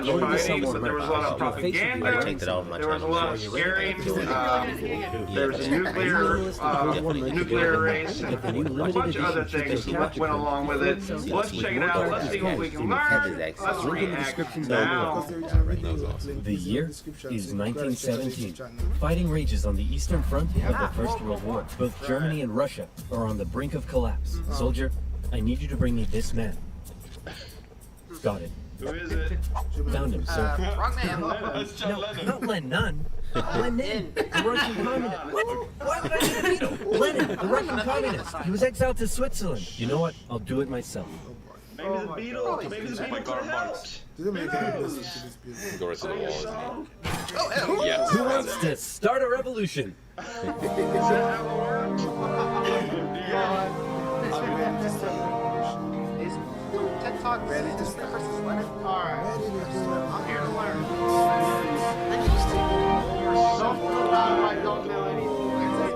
much fighting, but there was a lot of propaganda. There was a lot of scaring. There was a nuclear race, and a bunch of other things went along with it. Let's check it out. Let's see what we can learn. Let's react now. The year is 1917. Fighting rages on the Eastern Front of the First World War. Both Germany and Russia are on the brink of collapse. Soldier, I need you to bring me this man. Got it. Who is it? Found him, sir. Wrong man. No, not Lenin. Lenin, the Russian communist. Why would I say Beetle? Lenin, the Russian communist. He was exiled to Switzerland. You know what? I'll do it myself. Maybe the Beatles. Maybe the Beatles helped. Go right to the wall. Oh, Yes. Who wants to start a revolution? Is that how it works? Is TED Talk ready to versus Lenin? Alright, I'm here to learn. I'm used to it. You're so proud I don't know anything.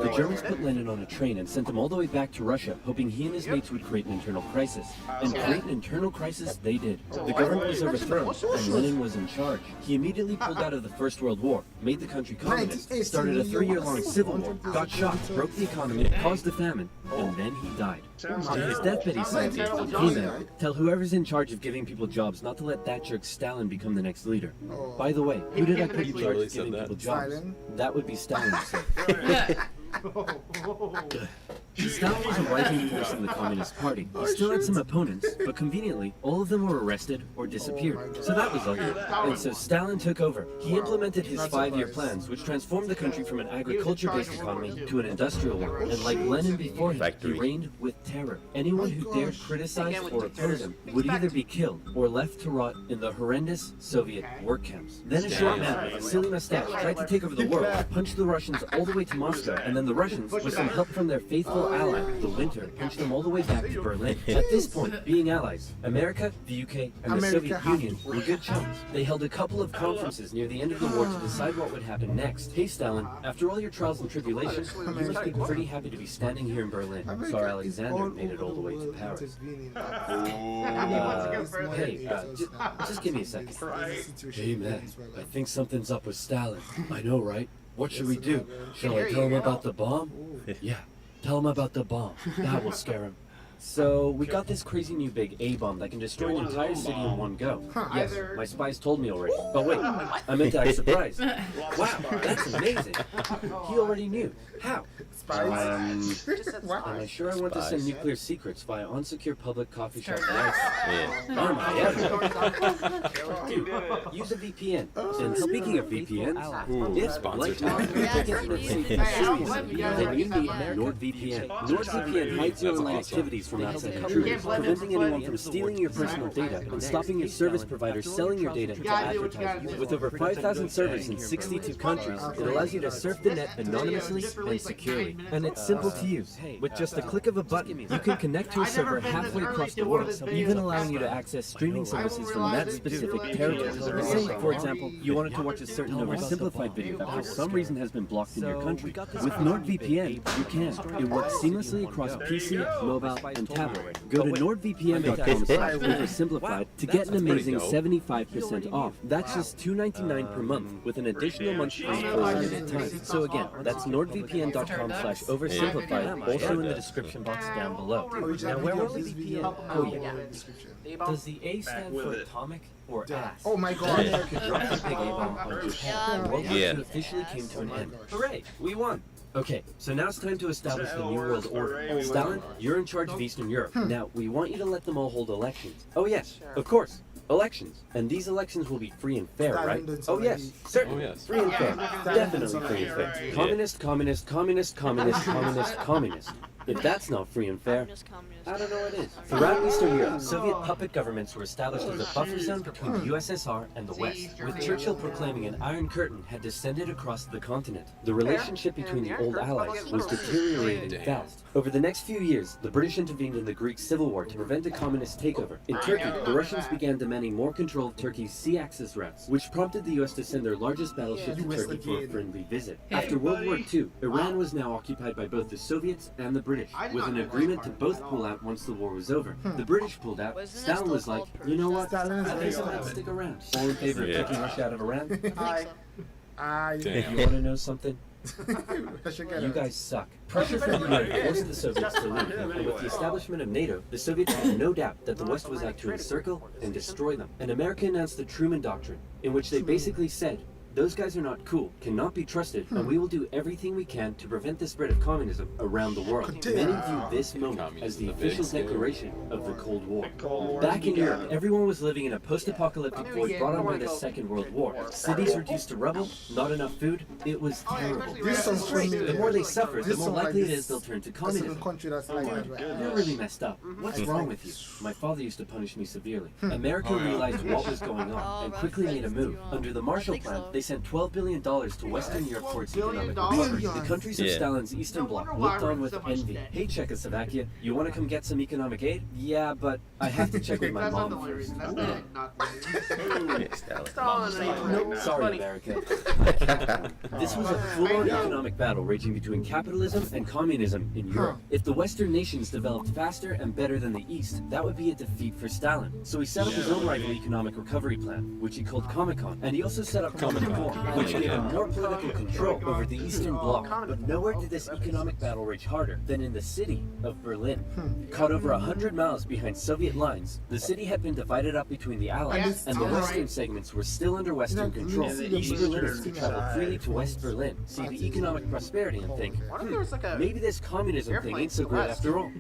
The Germans put Lenin on a train and sent him all the way back to Russia, hoping he and his mates would create an internal crisis. And create an internal crisis they did. The government was overthrown, and Lenin was in charge. He immediately pulled out of the First World War, made the country communist, started a 3-year-long civil war, got shot, broke the economy, caused a famine, and then he died. On his deathbed he said, "Hey man, tell whoever's in charge of giving people jobs not to let that jerk Stalin become the next leader." By the way, who did I put in charge of giving people jobs? That would be Stalin, sir. Stalin was a rising force in the Communist Party. He still had some opponents, but conveniently, all of them were arrested or disappeared. So that was ugly. And so Stalin took over. He implemented his 5-year plans, which transformed the country from an agriculture-based economy to an industrial one. And like Lenin before him, he reigned with terror. Anyone who dared criticize or oppose him would either be killed or left to rot in the horrendous Soviet work camps. Then a short man with a silly mustache tried to take over the world, punched the Russians all the way to Moscow, and then the Russians, with some help from their faithful ally, the Winter, punched them all the way back to Berlin. At this point, being allies, America, the UK, and the Soviet Union were good chums. They held a couple of conferences near the end of the war to decide what would happen next. Hey Stalin, after all your trials and tribulations, you must be pretty happy to be standing here in Berlin. Tsar Alexander made it all the way to Paris. Just give me a second. Hey man, I think something's up with Stalin. I know, right? What should we do? Shall I tell him about the bomb? Yeah, tell him about the bomb. That will scare him. So, we got this crazy new big A-bomb that can destroy an entire city in one go. Yes, my spies told me already. But wait, I meant to act surprised. Wow, that's amazing. He already knew. How? Am I sure I want to send nuclear secrets via unsecure public coffee shop lights? Am I ever? Dude, use a VPN. And speaking of VPNs, if like then you need NordVPN. NordVPN hides your online activities from outside intruders, preventing anyone from stealing your personal data and stopping your service providers selling your data to advertisers. With over 5,000 servers in 62 countries, it allows you to surf the net anonymously and securely. And it's simple to use. With just a click of a button, you can connect to a server halfway across the world, even allowing you to access streaming services from that specific territory. Say, for example, you wanted to watch a certain OverSimplified video that for some reason has been blocked in your country. With NordVPN, you can. It works seamlessly across PC, mobile, and tablet. Go to nordvpn.com/oversimplified to get an amazing 75% off. That's just $2.99 per month with an additional month free for a limited time. So again, that's nordvpn.com/oversimplified, also in the description box down below. Now where was the VPN? Oh yeah. Does the A stand for atomic or ass? Oh my god. America dropped the big A-bomb on Japan, and World War II officially came to an end. Hooray, we won! Okay, so now it's time to establish the New World Order. Stalin, you're in charge of Eastern Europe. Now, we want you to let them all hold elections. Oh yes, of course. Elections. And these elections will be free and fair, right? Oh yes, certainly. Free and fair. Definitely free and fair. Communist, communist, communist, communist, communist, communist. If that's not free and fair, I don't know what is. Throughout Eastern Europe, Soviet puppet governments were established as a buffer zone between the USSR and the West, with Churchill proclaiming an Iron Curtain had descended across the continent. The relationship between the old allies was deteriorating fast. Over the next few years, the British intervened in the Greek Civil War to prevent a communist takeover. In Turkey, the Russians began demanding more control of Turkey's sea access routes, which prompted the US to send their largest battleship to Turkey for a friendly visit. After World War II, Iran was now occupied by both the Soviets and the British. British, with an agreement to both pull out once the war was over. The British pulled out. Wasn't it Stalin was still like, called you know what? Persistence? I think I might stick around. All in favor of Yeah. kicking Russia out of Iran? I think so. Damn. You want to know something? I should get You it. guys suck. Pressure from the UN forced the Soviets to leave, and with the establishment of NATO, the Soviets had no doubt that the West was out to encircle and destroy them. And America announced the Truman Doctrine, in which they basically said, those guys are not cool, cannot be trusted, and we will do everything we can to prevent the spread of communism around the world. Many view this moment as the official declaration of the Cold War. Back in Europe, everyone was living in a post-apocalyptic world brought on by the Second World War. Cities reduced to rubble, not enough food, it was terrible. This sounds familiar. The more they suffer, the This more sounds like likely it this- is they'll turn to That's in a communism. country that's like that, right? You're really messed up. What's wrong with you? My father used to punish me severely. America realized what was going on and quickly made a move. Under the Marshall Plan, they sent $12 billion to Western Europe for its economic recovery. The countries of Yeah. Stalin's Eastern Bloc looked on with envy. Hey, Czechoslovakia, you want to come get some economic aid? Yeah, but I have to check with my That's not the mom only first. reason. That's not the reason. Stalin. Nope, sorry, America. This was a full-on economic battle raging between capitalism and communism in Europe. If the Western nations developed faster and better than the East, that would be a defeat for Stalin. So he set up his own rival economic recovery plan, which he called Comecon, and he also set up Comecon, which gave him more political control over the Eastern Bloc. But nowhere did this economic battle rage harder than in the city of Berlin. Caught over 100 miles behind Soviet lines, the city had been divided up between the Allies, and the western segments were still under Western control. East Berliners could travel freely to West Berlin, see the economic prosperity, and think, What if there was like a maybe this communism thing ain't so great after all.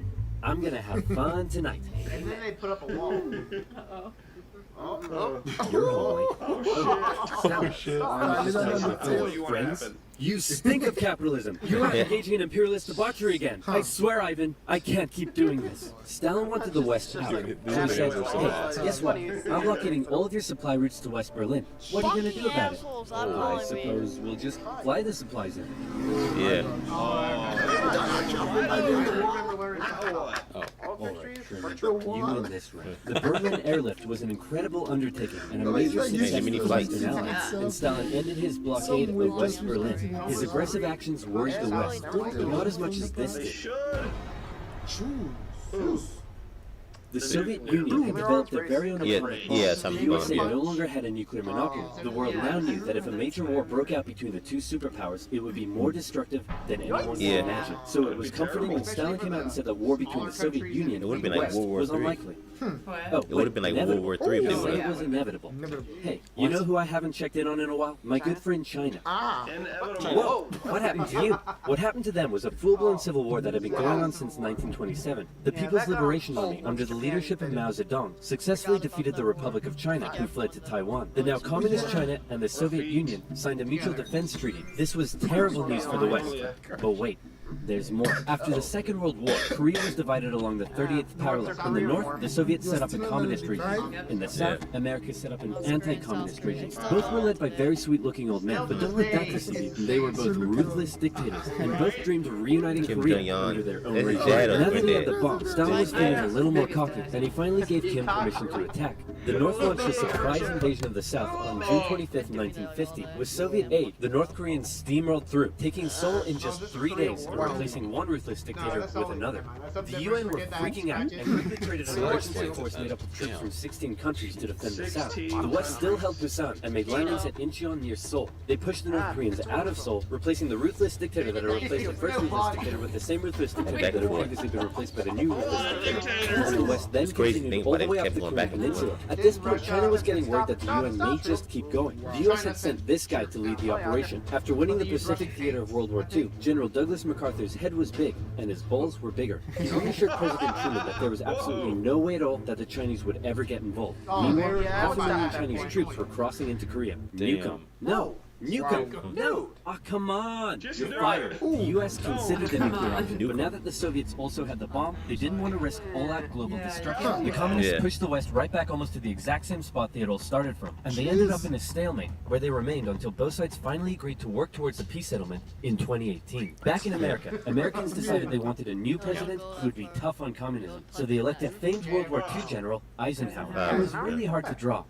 I'm gonna have fun tonight. and then they put up a wall. You're home, You want to friends. happen. You stink of capitalism. You're not engaging in imperialist debauchery again. I swear, Ivan, I can't keep doing this. Stalin wanted the West out. So he said, hey, guess what? I'm blockading all of your supply routes to West Berlin. What are you going to do about it? I suppose we'll just fly the supplies in. Yeah. You win this round. The Berlin airlift was an incredible undertaking and a major success for many the flights. Western Allies, and Stalin ended his blockade of West Berlin. His aggressive actions worried the West, but not as much as this did. The Soviet Union had developed their very own Yeah, atomic yeah, bomb. some The USA bomb, yeah. no longer had a nuclear monopoly. The world now knew that if a major war broke out between the two superpowers, it would be more destructive than anyone could Yeah. imagine. So it was comforting when Stalin came out and said that war between the Soviet Union It would've and been the like West World War was III. unlikely. Oh, It would've been like World War III if they No, would've. it was inevitable. Inevitable. Hey, you know who I haven't checked in on in a while? My good friend China. Inevitable. Whoa! What happened to you? What happened to them was a full-blown civil war that had been going on since 1927. The People's Liberation Army, under the leadership of Mao Zedong, successfully defeated the Republic of China, who fled to Taiwan. The now communist China and the Soviet Union signed a mutual defense treaty. This was terrible news for the West. But wait. There's more. After the Second World War, Korea was divided along the 38th parallel. In the north, the Soviets set up a communist regime. In the south, America set up an anti-communist regime. Both were led by very sweet-looking old men, but don't let that deceive you. They were both ruthless dictators, and both dreamed of reuniting Kim Korea Jong-un. under their own That's his regime. dad Now that over he had there. the bomb, Stalin was feeling a little more cocky, and he finally gave Kim permission to attack. The North launched a surprise invasion of the South on June 25th, 1950. With Soviet aid, the North Koreans steamrolled through, taking Seoul in just 3 days and replacing one ruthless dictator with another. The UN were freaking out and quickly created an emergency force made up of troops from 16 countries to defend the South. The West still held Busan and made landings at Incheon near Seoul. They pushed the North Koreans out of Seoul, replacing the ruthless dictator that had replaced the first ruthless dictator with the same ruthless dictator that had previously been replaced by the new ruthless dictator. The West then crazy to continued think all about the it, way up kept the going Korean back and forth. Peninsula. At this point, China was getting worried that the UN may just keep going. The US had sent this guy to lead the operation. After winning the Pacific theater of World War II, General Douglas MacArthur's head was big, and his balls were bigger. He reassured President Truman that there was absolutely no way at all that the Chinese would ever get involved. Meanwhile, half a million Chinese troops were crossing into Korea. Nuke 'em. No! Nuke 'em! No! Ah, come on! You're fired. The US considered the nuclear option, but now that the Soviets also had the bomb, they didn't want to risk all-out global destruction. The communists Yeah. pushed the West right back almost to the exact same spot they had all started from, and they ended up in a stalemate, where they remained until both sides finally agreed to work towards a peace settlement in 2018. Back in America, Americans decided they wanted a new president who would be tough on communism, so they elected famed World War II General Eisenhower. It was really hard to draw.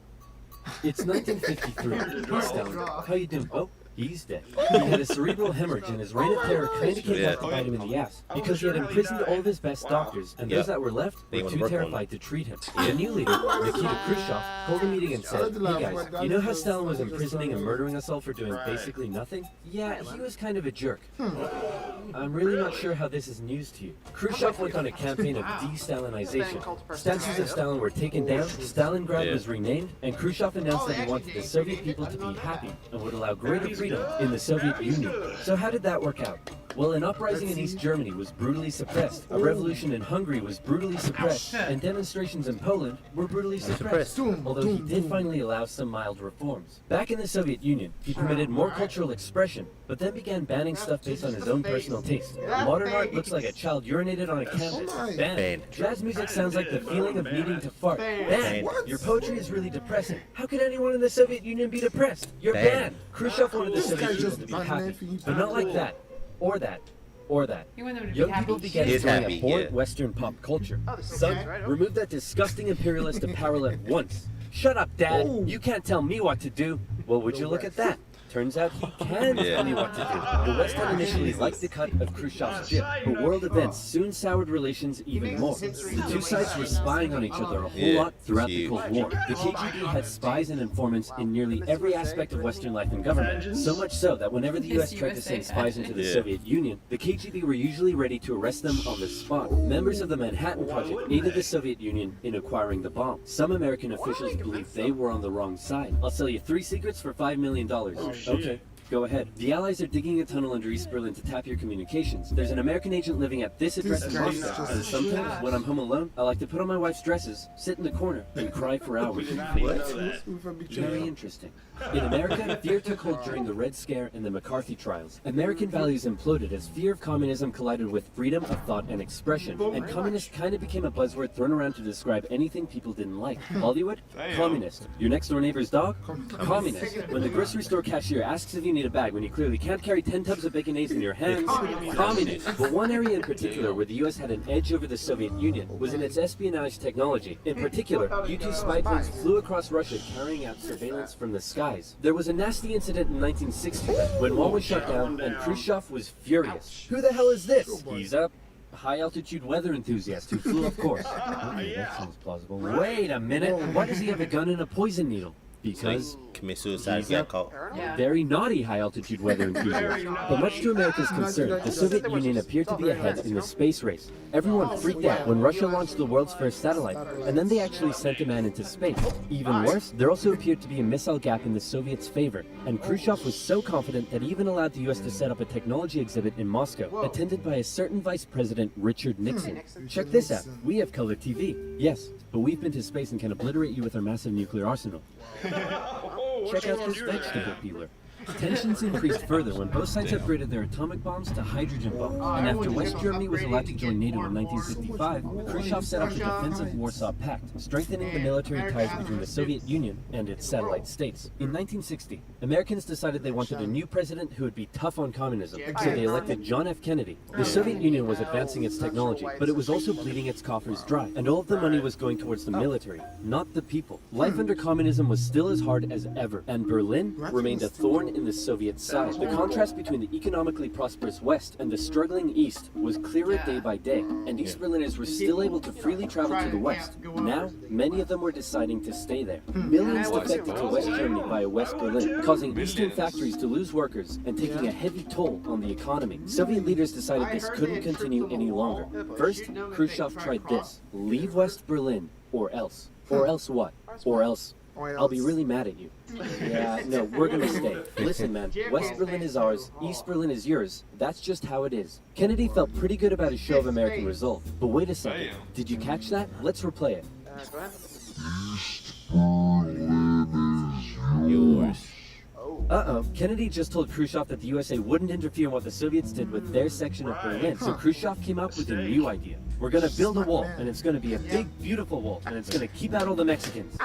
It's 1953. Hey, Stalin. How you doing? Oh, He's dead. He had a cerebral hemorrhage and his reign of terror kind of came back to bite him in the ass because he had imprisoned all of his best doctors and those that were left They were wanna too work on terrified to treat him. The new leader, Nikita Khrushchev, called a meeting and said, "Hey guys, you know how Stalin was imprisoning and murdering us all for doing basically nothing? Yeah, he was kind of a jerk. I'm really not sure how this is news to you." Khrushchev went on a campaign of de-Stalinization. Statues of Stalin were taken down, Stalingrad was renamed, and Khrushchev announced that he wanted the Soviet people to be happy and would allow greater freedom in the Soviet Union. So how did that work out? Well, an uprising in East Germany was brutally suppressed, a revolution in Hungary was brutally suppressed, and demonstrations in Poland were brutally suppressed, although he did finally allow some mild reforms. Back in the Soviet Union, he permitted more cultural expression, but then began banning stuff based on his own personal taste. Modern art looks like a child urinated on a canvas. Banned. Jazz music sounds like the feeling of needing to fart. Banned. Your poetry is really depressing. How could anyone in the Soviet Union be depressed? You're banned. Khrushchev wanted the Soviet Union to be happy, but not like that. Or that. Or that. Young people began He's enjoying happy, abhorrent yeah. Western pop culture. this Son, makes sense, right? remove that disgusting imperialist apparel at once. Shut up, Dad. You can't tell me what to do. Well, would you look at that? Turns out he can tell me what to do. The West had initially liked the cut of Khrushchev's jib, but world events soon soured relations even more. The two sides were spying on each other a whole lot throughout the Cold War. The KGB had spies and informants in nearly every aspect of Western life and government, so much so that whenever the US tried to send spies into the Soviet Union, the KGB were usually ready to arrest them on the spot. Members of the Manhattan Project aided the Soviet Union in acquiring the bomb. Some American officials believed they were on the wrong side. I'll sell you 3 secrets for $5 million. Okay. Go ahead. The Allies are digging a tunnel under East Berlin to tap your communications. There's an American agent living at this address in Moscow, and sometimes, when I'm home alone, I like to put on my wife's dresses, sit in the corner, and cry for hours. Very interesting. In America, fear took hold during the Red Scare and the McCarthy trials. American values imploded as fear of communism collided with freedom of thought and expression, and communist kind of became a buzzword thrown around to describe anything people didn't like. Hollywood? Communist. Your next door neighbor's dog? Communist. When the grocery store cashier asks if you need a bag when you clearly can't carry 10 tubs of baconaise in your hands? Communist. But one area in particular where the US had an edge over the Soviet Union was in its espionage technology. In particular, U-2 spy planes flew across Russia carrying out surveillance from the skies. There was a nasty incident in 1960 when one was shut down and Khrushchev was furious. Who the hell is this? He's a high-altitude weather enthusiast who flew off course. Okay, that sounds plausible. Wait a minute. Why does he have a gun and a poison needle? Because Commit suicide, is that called? very naughty high-altitude weather enthusiast. But much to America's concern, the Soviet Union appeared to be ahead in the space race. Everyone freaked out when Russia launched the world's first satellite, and then they actually sent a man into space. Even worse, there also appeared to be a missile gap in the Soviets' favor, and Khrushchev was so confident that he even allowed the US to set up a technology exhibit in Moscow, attended by a certain Vice President Richard Nixon. Check this out. We have color TV. Yes, but we've been to space and can obliterate you with our massive nuclear arsenal. Check out this vegetable peeler. Tensions increased further when both sides upgraded their atomic bombs to hydrogen bombs. And after West Germany was allowed to join NATO in 1955, Khrushchev set up the defensive Warsaw Pact, strengthening the military ties between the Soviet Union and its satellite states. In 1960, Americans decided they wanted a new president who would be tough on communism, so they elected John F. Kennedy. The Soviet Union was advancing its technology, but it was also bleeding its coffers dry, and all of the money was going towards the military, not the people. Life under communism was still as hard as ever, and Berlin remained a thorn in the Soviet side. The contrast between the economically prosperous West and the struggling East was clearer day by day, and East Berliners were still able to freely travel to the West. Now, many of them were deciding to stay there. Millions defected to West Germany via West Berlin, causing Eastern factories to lose workers and taking a heavy toll on the economy. Soviet leaders decided this couldn't continue any longer. First, Khrushchev tried this: leave West Berlin, or else. Or else what? Or else I'll be really mad at you. Yeah, no, we're gonna stay. Listen, man, West Berlin is ours, East Berlin is yours. That's just how it is. Kennedy felt pretty good about his show of American resolve. But wait a second. Did you catch that? Let's replay it. Yours. Uh-oh, Kennedy just told Khrushchev that the USA wouldn't interfere in what the Soviets did with their section of Berlin. So Khrushchev came up with a new idea. We're gonna build a wall, and it's gonna be a big, beautiful wall, and it's gonna keep out all the Mexicans.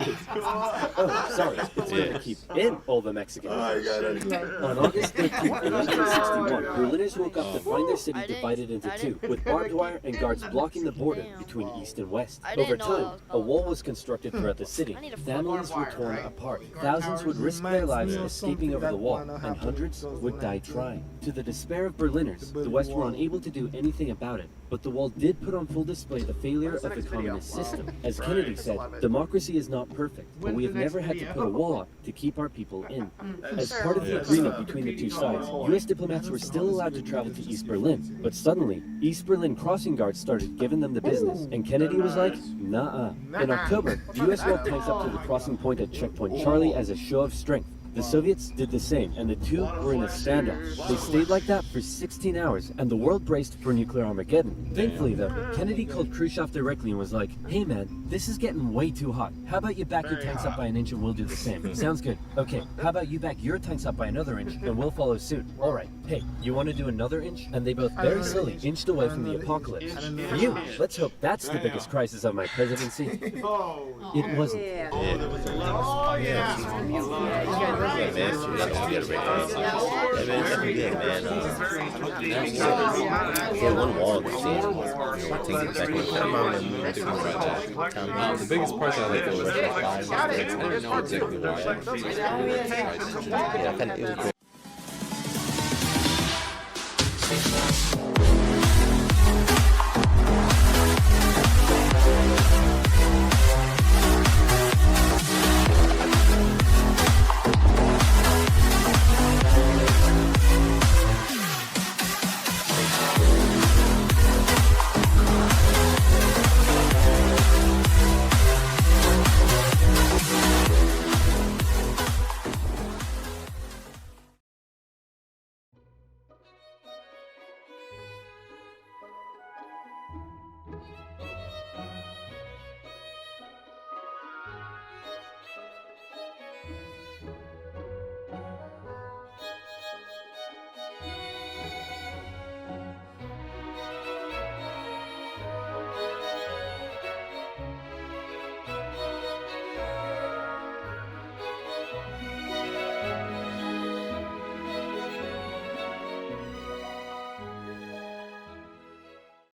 Oh, sorry. It's going to keep in all the Mexicans. I got it. On August 13th, 1961, Berliners woke up to find their city divided into two, with barbed wire and guards blocking the border between east and west. Over time, a wall was constructed throughout the city. Families were torn apart. Thousands would risk their lives escaping over the wall, and hundreds would die trying. To the despair of Berliners, the West were unable to do anything about it. But the wall did put on full display the failure of the communist system. As Kennedy said, democracy is not perfect, but we have never had to put a wall up to keep our people in. As part of the agreement between the two sides, U.S. diplomats were still allowed to travel to East Berlin. But suddenly, East Berlin crossing guards started giving them the business, and Kennedy was like, nah-uh. In October, the U.S. walked tanks up to the crossing point at Checkpoint Charlie as a show of strength. The Soviets did the same, and the two were in a standoff. They stayed like that for 16 hours, and the world braced for nuclear Armageddon. Thankfully, though, Kennedy called Khrushchev directly and was like, hey man, this is getting way too hot. How about you back your tanks up by an inch and we'll do the same? Sounds good. Okay, how about you back your tanks up by another inch and we'll follow suit? Alright, hey, you want to do another inch? And they both very slowly inched away from the apocalypse. Phew, let's hope that's the biggest crisis of my presidency. It wasn't. Yeah, man. You gotta rate it. Yeah, man, definitely good, man. Yeah, one wall that takes it back in time. The biggest part that I like was the five. I didn't know exactly why. Yeah, kind of, it was great.